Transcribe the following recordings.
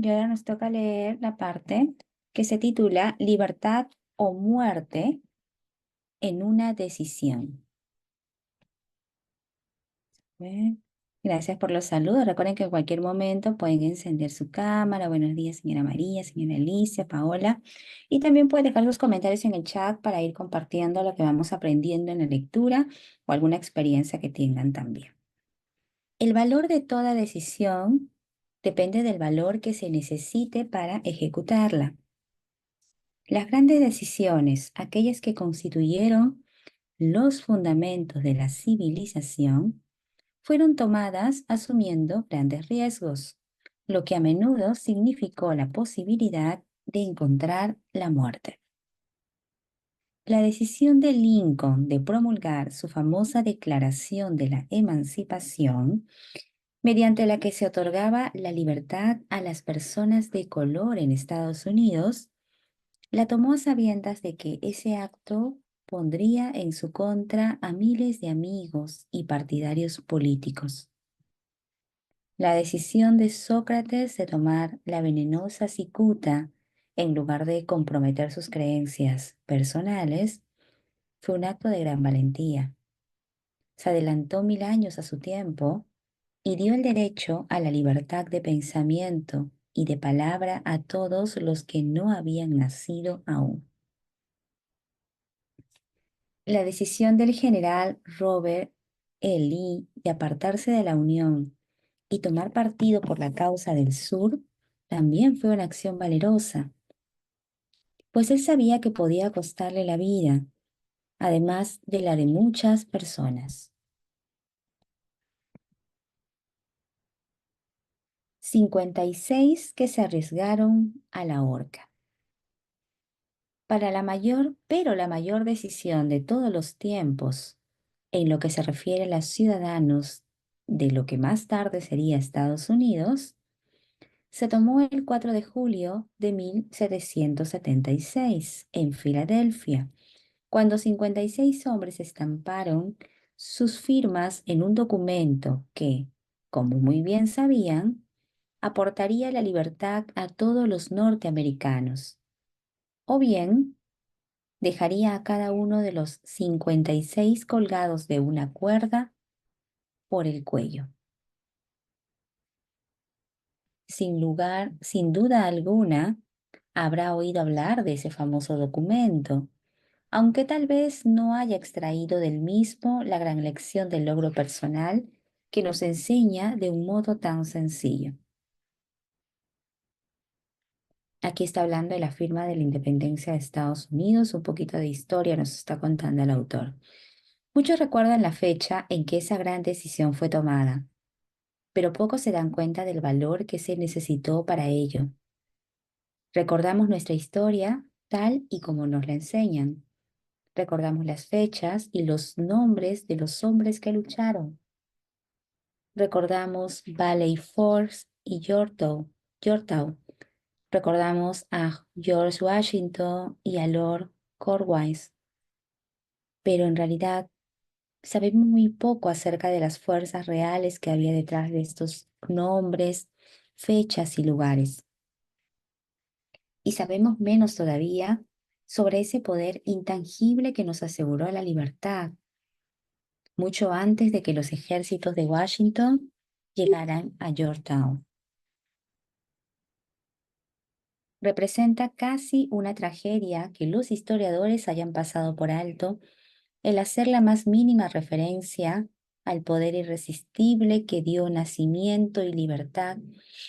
Y ahora nos toca leer la parte que se titula Libertad o muerte en una decisión. Bien. Gracias por los saludos. Recuerden que en cualquier momento pueden encender su cámara. Buenos días, señora María, señora Alicia, Paola. Y también pueden dejar sus comentarios en el chat para ir compartiendo lo que vamos aprendiendo en la lectura o alguna experiencia que tengan también. El valor de toda decisión depende del valor que se necesite para ejecutarla. Las grandes decisiones, aquellas que constituyeron los fundamentos de la civilización, fueron tomadas asumiendo grandes riesgos, lo que a menudo significó la posibilidad de encontrar la muerte. La decisión de Lincoln de promulgar su famosa Declaración de la Emancipación, mediante la que se otorgaba la libertad a las personas de color en Estados Unidos, la tomó a sabiendas de que ese acto pondría en su contra a miles de amigos y partidarios políticos. La decisión de Sócrates de tomar la venenosa cicuta en lugar de comprometer sus creencias personales fue un acto de gran valentía. Se adelantó 1000 años a su tiempo y dio el derecho a la libertad de pensamiento y de palabra a todos los que no habían nacido aún. La decisión del general Robert E. Lee de apartarse de la Unión y tomar partido por la causa del sur también fue una acción valerosa, pues él sabía que podía costarle la vida, además de la de muchas personas. 56 que se arriesgaron a la horca. Para la mayor decisión de todos los tiempos, en lo que se refiere a los ciudadanos de lo que más tarde sería Estados Unidos, se tomó el 4 de julio de 1776 en Filadelfia, cuando 56 hombres estamparon sus firmas en un documento que, como muy bien sabían, aportaría la libertad a todos los norteamericanos, o bien dejaría a cada uno de los 56 colgados de una cuerda por el cuello. Sin duda alguna, habrá oído hablar de ese famoso documento, aunque tal vez no haya extraído del mismo la gran lección del logro personal que nos enseña de un modo tan sencillo. Aquí está hablando de la firma de la independencia de Estados Unidos, un poquito de historia nos está contando el autor. Muchos recuerdan la fecha en que esa gran decisión fue tomada, pero pocos se dan cuenta del valor que se necesitó para ello. Recordamos nuestra historia tal y como nos la enseñan. Recordamos las fechas y los nombres de los hombres que lucharon. Recordamos Valley Forge y Yorktown. Recordamos a George Washington y a Lord Cornwallis. Pero en realidad sabemos muy poco acerca de las fuerzas reales que había detrás de estos nombres, fechas y lugares. Y sabemos menos todavía sobre ese poder intangible que nos aseguró la libertad, mucho antes de que los ejércitos de Washington llegaran a Yorktown. Representa casi una tragedia que los historiadores hayan pasado por alto el hacer la más mínima referencia al poder irresistible que dio nacimiento y libertad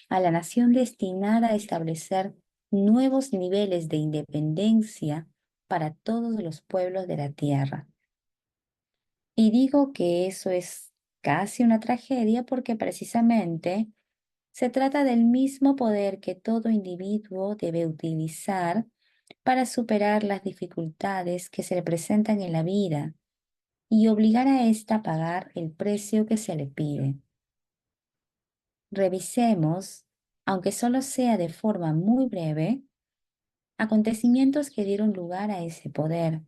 a la nación destinada a establecer nuevos niveles de independencia para todos los pueblos de la tierra. Y digo que eso es casi una tragedia porque precisamente se trata del mismo poder que todo individuo debe utilizar para superar las dificultades que se le presentan en la vida y obligar a ésta a pagar el precio que se le pide. Revisemos, aunque solo sea de forma muy breve, acontecimientos que dieron lugar a ese poder.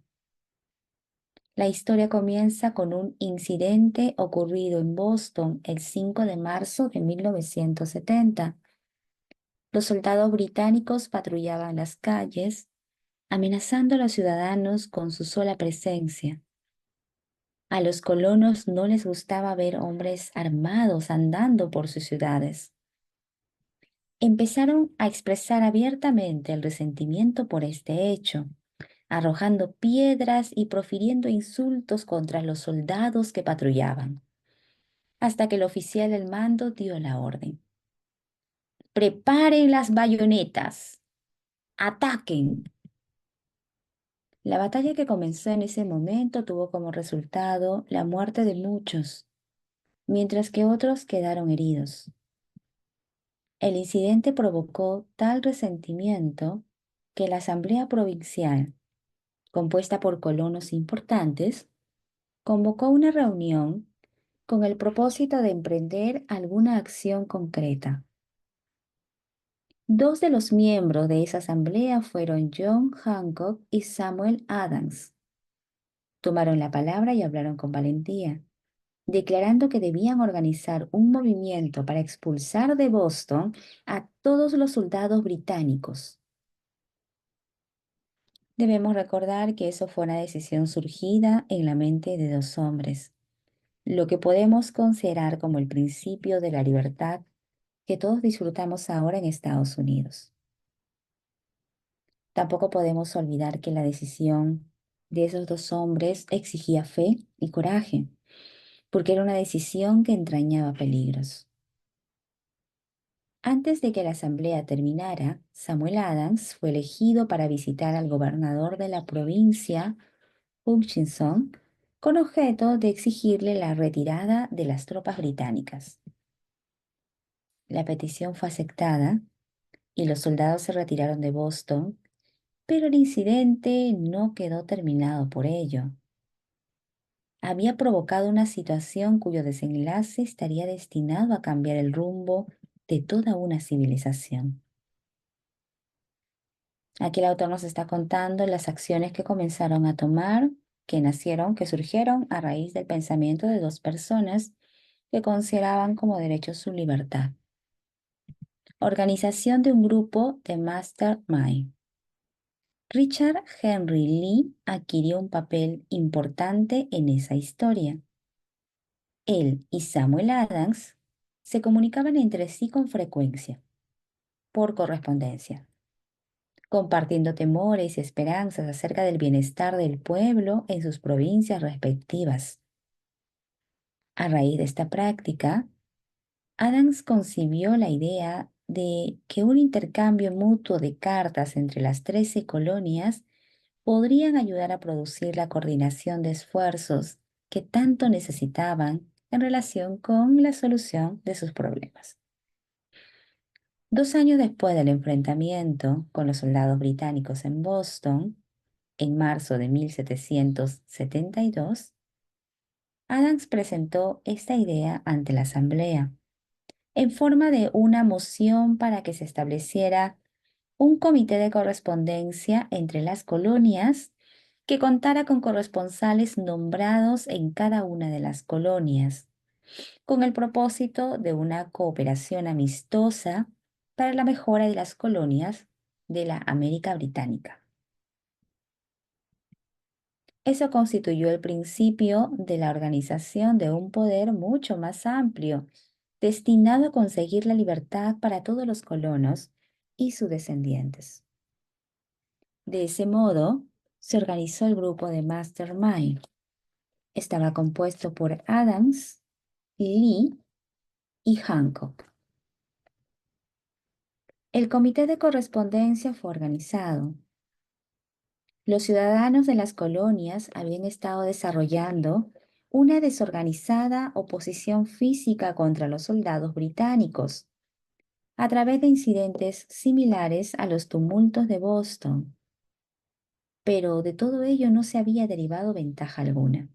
La historia comienza con un incidente ocurrido en Boston el 5 de marzo de 1970. Los soldados británicos patrullaban las calles, amenazando a los ciudadanos con su sola presencia. A los colonos no les gustaba ver hombres armados andando por sus ciudades. Empezaron a expresar abiertamente el resentimiento por este hecho, arrojando piedras y profiriendo insultos contra los soldados que patrullaban, hasta que el oficial del mando dio la orden. Preparen las bayonetas, ataquen. La batalla que comenzó en ese momento tuvo como resultado la muerte de muchos, mientras que otros quedaron heridos. El incidente provocó tal resentimiento que la Asamblea Provincial, compuesta por colonos importantes, convocó una reunión con el propósito de emprender alguna acción concreta. Dos de los miembros de esa asamblea fueron John Hancock y Samuel Adams. Tomaron la palabra y hablaron con valentía, declarando que debían organizar un movimiento para expulsar de Boston a todos los soldados británicos. Debemos recordar que eso fue una decisión surgida en la mente de dos hombres, lo que podemos considerar como el principio de la libertad que todos disfrutamos ahora en Estados Unidos. Tampoco podemos olvidar que la decisión de esos dos hombres exigía fe y coraje, porque era una decisión que entrañaba peligros. Antes de que la asamblea terminara, Samuel Adams fue elegido para visitar al gobernador de la provincia, Hutchinson, con objeto de exigirle la retirada de las tropas británicas. La petición fue aceptada y los soldados se retiraron de Boston, pero el incidente no quedó terminado por ello. Había provocado una situación cuyo desenlace estaría destinado a cambiar el rumbo de toda una civilización. Aquí el autor nos está contando las acciones que comenzaron a tomar, que surgieron a raíz del pensamiento de dos personas que consideraban como derecho su libertad. Organización de un grupo de Mastermind. Richard Henry Lee adquirió un papel importante en esa historia. Él y Samuel Adams se comunicaban entre sí con frecuencia, por correspondencia, compartiendo temores y esperanzas acerca del bienestar del pueblo en sus provincias respectivas. A raíz de esta práctica, Adams concibió la idea de que un intercambio mutuo de cartas entre las 13 colonias podrían ayudar a producir la coordinación de esfuerzos que tanto necesitaban en relación con la solución de sus problemas. 2 años después del enfrentamiento con los soldados británicos en Boston, en marzo de 1772, Adams presentó esta idea ante la Asamblea en forma de una moción para que se estableciera un comité de correspondencia entre las colonias que contara con corresponsales nombrados en cada una de las colonias, con el propósito de una cooperación amistosa para la mejora de las colonias de la América Británica. Eso constituyó el principio de la organización de un poder mucho más amplio, destinado a conseguir la libertad para todos los colonos y sus descendientes. De ese modo, se organizó el grupo de Mastermind. Estaba compuesto por Adams, Lee y Hancock. El comité de correspondencia fue organizado. Los ciudadanos de las colonias habían estado desarrollando una desorganizada oposición física contra los soldados británicos a través de incidentes similares a los tumultos de Boston, pero de todo ello no se había derivado ventaja alguna.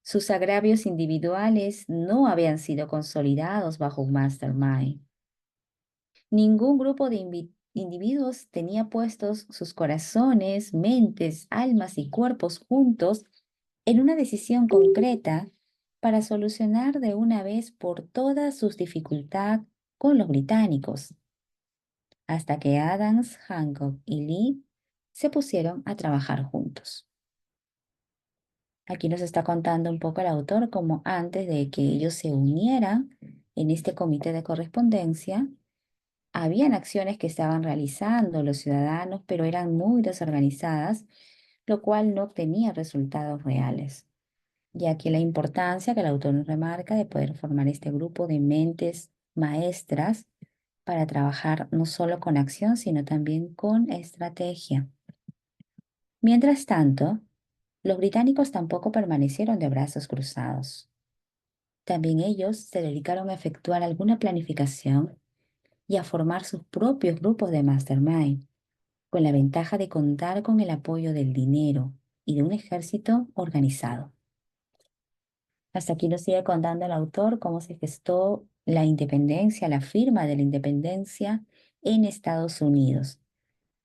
Sus agravios individuales no habían sido consolidados bajo un mastermind. Ningún grupo de individuos tenía puestos sus corazones, mentes, almas y cuerpos juntos en una decisión concreta para solucionar de una vez por todas sus dificultades con los británicos, hasta que Adams, Hancock y Lee se pusieron a trabajar juntos. Aquí nos está contando un poco el autor cómo antes de que ellos se unieran en este comité de correspondencia, habían acciones que estaban realizando los ciudadanos, pero eran muy desorganizadas, lo cual no obtenía resultados reales. Y aquí la importancia que el autor nos remarca de poder formar este grupo de mentes maestras para trabajar no solo con acción, sino también con estrategia. Mientras tanto, los británicos tampoco permanecieron de brazos cruzados. También ellos se dedicaron a efectuar alguna planificación y a formar sus propios grupos de mastermind, con la ventaja de contar con el apoyo del dinero y de un ejército organizado. Hasta aquí nos sigue contando el autor cómo se gestó la independencia, la firma de la independencia en Estados Unidos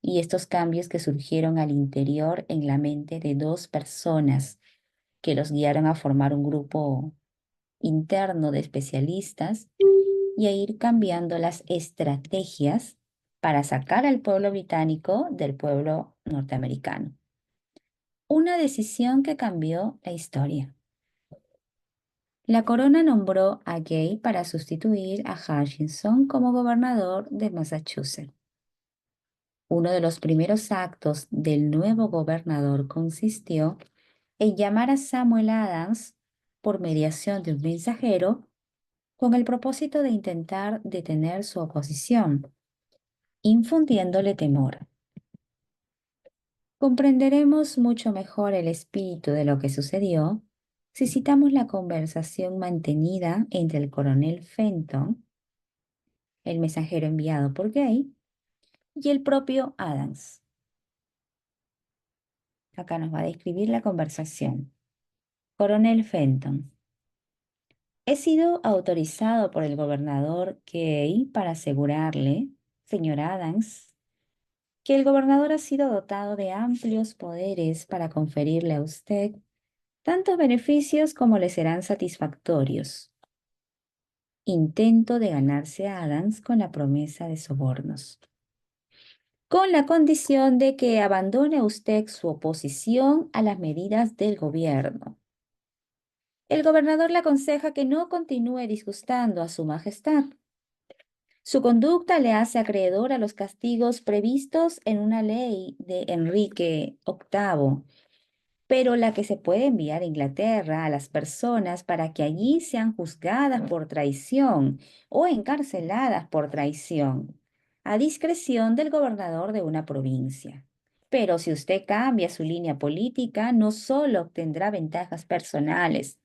y estos cambios que surgieron al interior en la mente de dos personas que los guiaron a formar un grupo interno de especialistas y a ir cambiando las estrategias para sacar al pueblo británico del pueblo norteamericano. Una decisión que cambió la historia. La corona nombró a Gay para sustituir a Hutchinson como gobernador de Massachusetts. Uno de los primeros actos del nuevo gobernador consistió en llamar a Samuel Adams por mediación de un mensajero con el propósito de intentar detener su oposición, infundiéndole temor. Comprenderemos mucho mejor el espíritu de lo que sucedió si citamos la conversación mantenida entre el coronel Fenton, el mensajero enviado por Gay, y el propio Adams. Acá nos va a describir la conversación. Coronel Fenton. He sido autorizado por el gobernador Gay para asegurarle, señor Adams, que el gobernador ha sido dotado de amplios poderes para conferirle a usted tantos beneficios como le serán satisfactorios. Intento de ganarse a Adams con la promesa de sobornos, con la condición de que abandone usted su oposición a las medidas del gobierno. El gobernador le aconseja que no continúe disgustando a su majestad. Su conducta le hace acreedor a los castigos previstos en una ley de Enrique VIII, pero la que se puede enviar a Inglaterra a las personas para que allí sean juzgadas por traición o encarceladas por traición, a discreción del gobernador de una provincia. Pero si usted cambia su línea política, no solo obtendrá ventajas personales,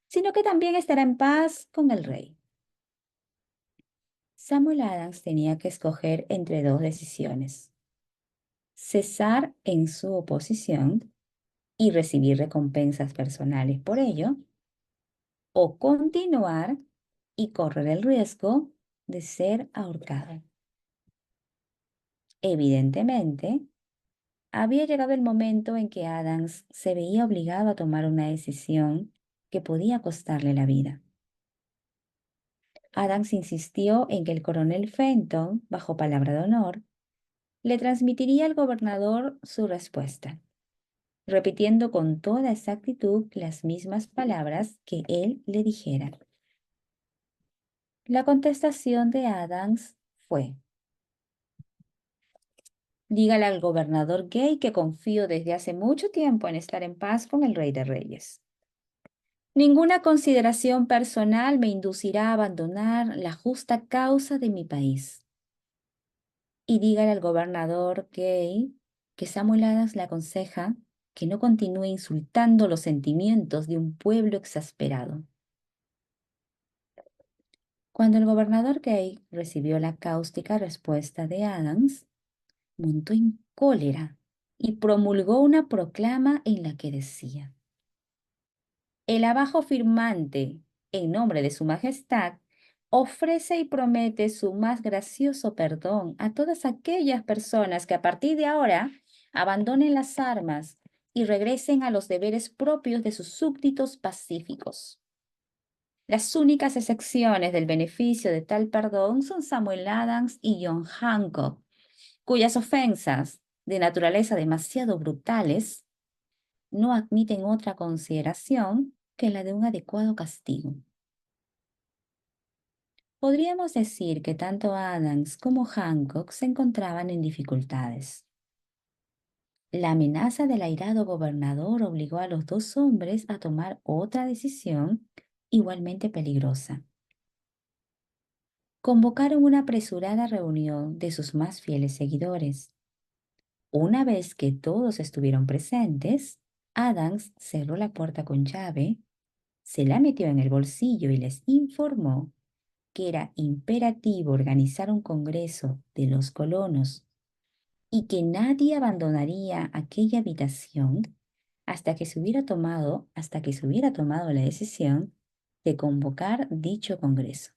sino que también estará en paz con el rey. Samuel Adams tenía que escoger entre dos decisiones: cesar en su oposición y recibir recompensas personales por ello, o continuar y correr el riesgo de ser ahorcado. Evidentemente, había llegado el momento en que Adams se veía obligado a tomar una decisión que podía costarle la vida. Adams insistió en que el coronel Fenton, bajo palabra de honor, le transmitiría al gobernador su respuesta, repitiendo con toda exactitud las mismas palabras que él le dijera. La contestación de Adams fue: dígale al gobernador Gay que confío desde hace mucho tiempo en estar en paz con el Rey de Reyes. Ninguna consideración personal me inducirá a abandonar la justa causa de mi país. Y dígale al gobernador Gay que Samuel Adams le aconseja que no continúe insultando los sentimientos de un pueblo exasperado. Cuando el gobernador Gay recibió la cáustica respuesta de Adams, montó en cólera y promulgó una proclama en la que decía: el abajo firmante, en nombre de su majestad, ofrece y promete su más gracioso perdón a todas aquellas personas que a partir de ahora abandonen las armas y regresen a los deberes propios de sus súbditos pacíficos. Las únicas excepciones del beneficio de tal perdón son Samuel Adams y John Hancock, cuyas ofensas, de naturaleza demasiado brutales, no admiten otra consideración que la de un adecuado castigo. Podríamos decir que tanto Adams como Hancock se encontraban en dificultades. La amenaza del airado gobernador obligó a los dos hombres a tomar otra decisión igualmente peligrosa. Convocaron una apresurada reunión de sus más fieles seguidores. Una vez que todos estuvieron presentes, Adams cerró la puerta con llave, se la metió en el bolsillo y les informó que era imperativo organizar un congreso de los colonos y que nadie abandonaría aquella habitación hasta que se hubiera tomado la decisión de convocar dicho congreso.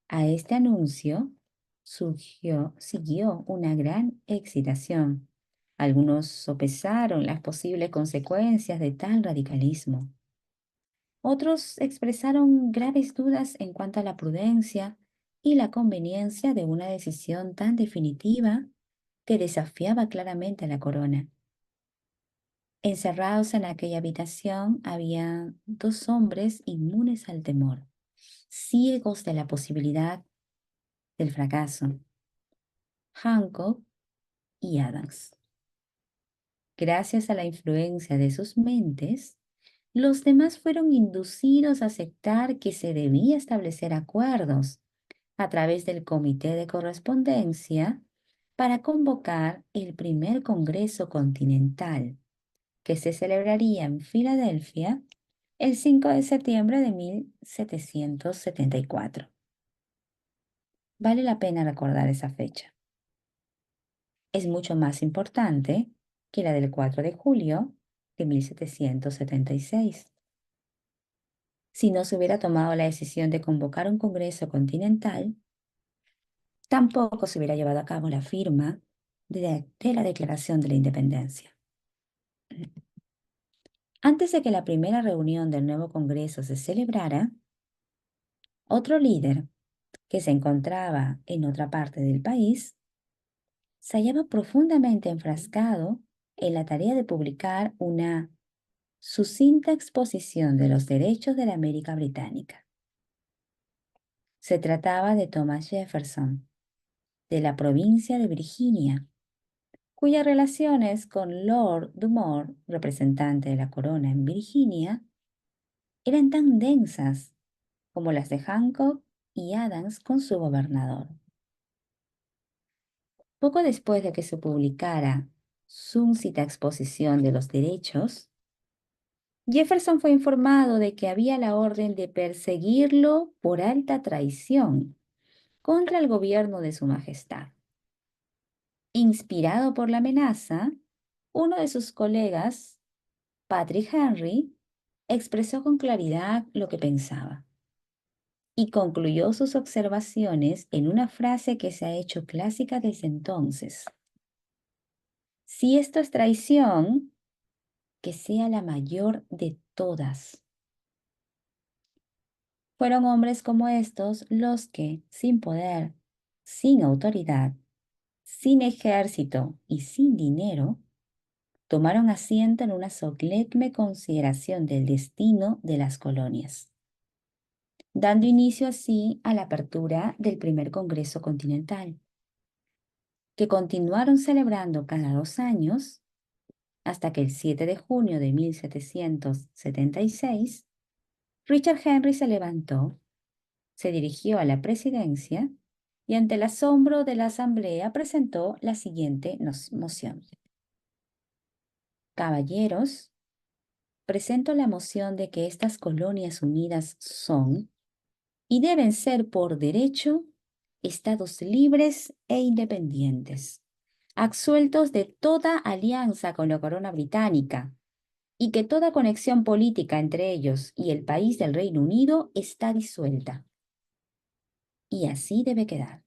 A este anuncio siguió una gran excitación. Algunos sopesaron las posibles consecuencias de tal radicalismo. Otros expresaron graves dudas en cuanto a la prudencia y la conveniencia de una decisión tan definitiva que desafiaba claramente a la corona. Encerrados en aquella habitación había dos hombres inmunes al temor, ciegos de la posibilidad del fracaso: Hancock y Adams. Gracias a la influencia de sus mentes, los demás fueron inducidos a aceptar que se debía establecer acuerdos a través del Comité de Correspondencia para convocar el primer Congreso Continental, que se celebraría en Filadelfia el 5 de septiembre de 1774. Vale la pena recordar esa fecha. Es mucho más importante que la del 4 de julio de 1776. Si no se hubiera tomado la decisión de convocar un Congreso Continental, tampoco se hubiera llevado a cabo la firma de la Declaración de la Independencia. Antes de que la primera reunión del nuevo Congreso se celebrara, otro líder, que se encontraba en otra parte del país, se hallaba profundamente enfrascado en la tarea de publicar una sucinta exposición de los derechos de la América Británica. Se trataba de Thomas Jefferson, de la provincia de Virginia, cuyas relaciones con Lord Dumont, representante de la corona en Virginia, eran tan densas como las de Hancock y Adams con su gobernador. Poco después de que se publicara su cita exposición de los derechos, Jefferson fue informado de que había la orden de perseguirlo por alta traición contra el gobierno de su majestad. Inspirado por la amenaza, uno de sus colegas, Patrick Henry, expresó con claridad lo que pensaba y concluyó sus observaciones en una frase que se ha hecho clásica desde entonces: si esto es traición, que sea la mayor de todas. Fueron hombres como estos los que, sin poder, sin autoridad, sin ejército y sin dinero, tomaron asiento en una solemne consideración del destino de las colonias, dando inicio así a la apertura del primer Congreso Continental, que continuaron celebrando cada 2 años hasta que el 7 de junio de 1776, Richard Henry se levantó, se dirigió a la presidencia y ante el asombro de la asamblea presentó la siguiente moción: Caballeros, presento la moción de que estas colonias unidas son y deben ser por derecho estados libres e independientes, absueltos de toda alianza con la corona británica, y que toda conexión política entre ellos y el país del Reino Unido está disuelta. Y así debe quedar.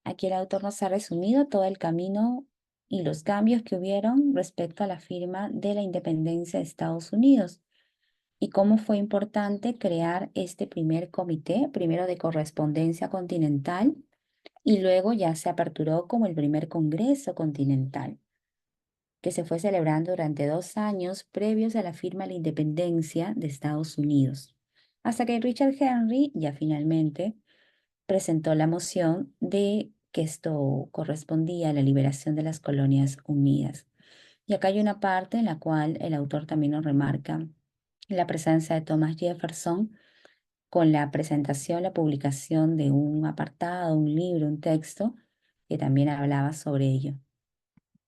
Aquí el autor nos ha resumido todo el camino y los cambios que hubieron respecto a la firma de la independencia de Estados Unidos y cómo fue importante crear este primer comité, primero de correspondencia continental y luego ya se aperturó como el primer Congreso Continental, que se fue celebrando durante 2 años previos a la firma de la independencia de Estados Unidos, hasta que Richard Henry ya finalmente presentó la moción de que esto correspondía a la liberación de las colonias unidas. Y acá hay una parte en la cual el autor también nos remarca la presencia de Thomas Jefferson con la presentación, la publicación de un apartado, un libro, un texto que también hablaba sobre ello.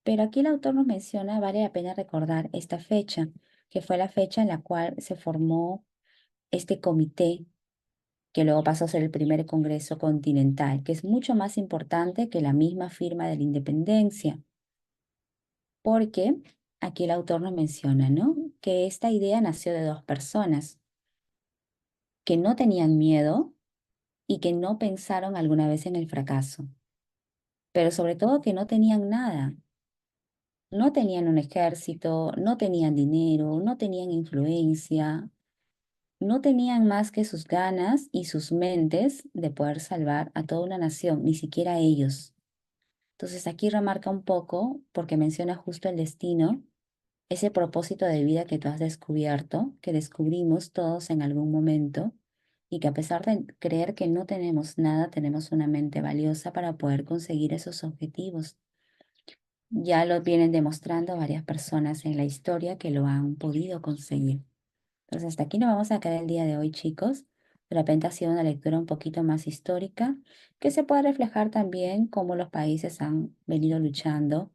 Pero aquí el autor nos menciona, vale la pena recordar esta fecha, que fue la fecha en la cual se formó este comité, que luego pasó a ser el primer Congreso Continental, que es mucho más importante que la misma firma de la independencia, porque aquí el autor nos menciona, ¿no? Que esta idea nació de dos personas que no tenían miedo y que no pensaron alguna vez en el fracaso, pero sobre todo que no tenían nada. No tenían un ejército, no tenían dinero, no tenían influencia, no tenían más que sus ganas y sus mentes de poder salvar a toda una nación, ni siquiera ellos. Entonces aquí remarca un poco, porque menciona justo el destino, ese propósito de vida que tú has descubierto, que descubrimos todos en algún momento, y que a pesar de creer que no tenemos nada, tenemos una mente valiosa para poder conseguir esos objetivos. Ya lo vienen demostrando varias personas en la historia que lo han podido conseguir. Entonces, hasta aquí nos vamos a quedar el día de hoy, chicos. De repente ha sido una lectura un poquito más histórica, que se puede reflejar también cómo los países han venido luchando